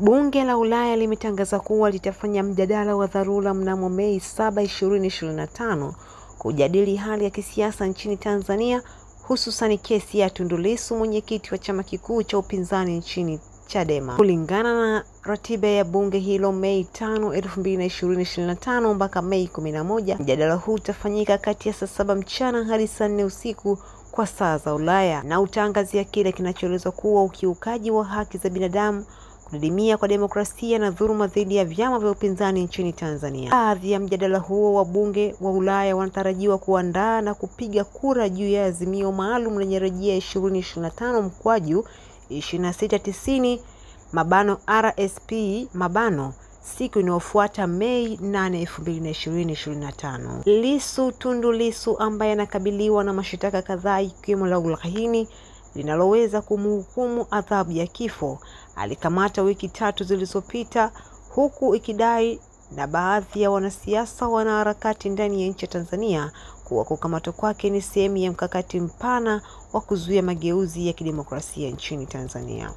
Bunge la Ulaya limetangaza kuwa litafanya mjadala wa dharura mnamo Mei 7, 2025 kujadili hali ya kisiasa nchini Tanzania, hususan kesi ya Tundu Lissu, mwenyekiti wa chama kikuu cha upinzani nchini Chadema. Kulingana na ratiba ya bunge hilo, Mei 5, 2025 mpaka Mei 11, mjadala huu utafanyika kati ya saa 7 mchana hadi saa 4 usiku kwa saa za Ulaya, na utaangazia kile kinachoelezwa kuwa ukiukaji wa haki za binadamu, kudidimia kwa demokrasia na dhuluma dhidi ya vyama vya upinzani nchini Tanzania. Baadhi ya mjadala huo wa bunge wa Ulaya wanatarajiwa kuandaa na kupiga kura juu ya azimio maalum lenye rejea 2025/2690 (RSP) siku inayofuata Mei 8, 2025. Tundu Lissu ambaye anakabiliwa na mashitaka kadhaa ikiwemo la uhaini linaloweza kumhukumu adhabu ya kifo, alikamata wiki 3 zilizopita, huku ikidai na baadhi ya wanasiasa wanaharakati ndani ya nchi ya Tanzania kuwa kukamatwa kwake ni sehemu ya mkakati mpana wa kuzuia mageuzi ya kidemokrasia nchini Tanzania.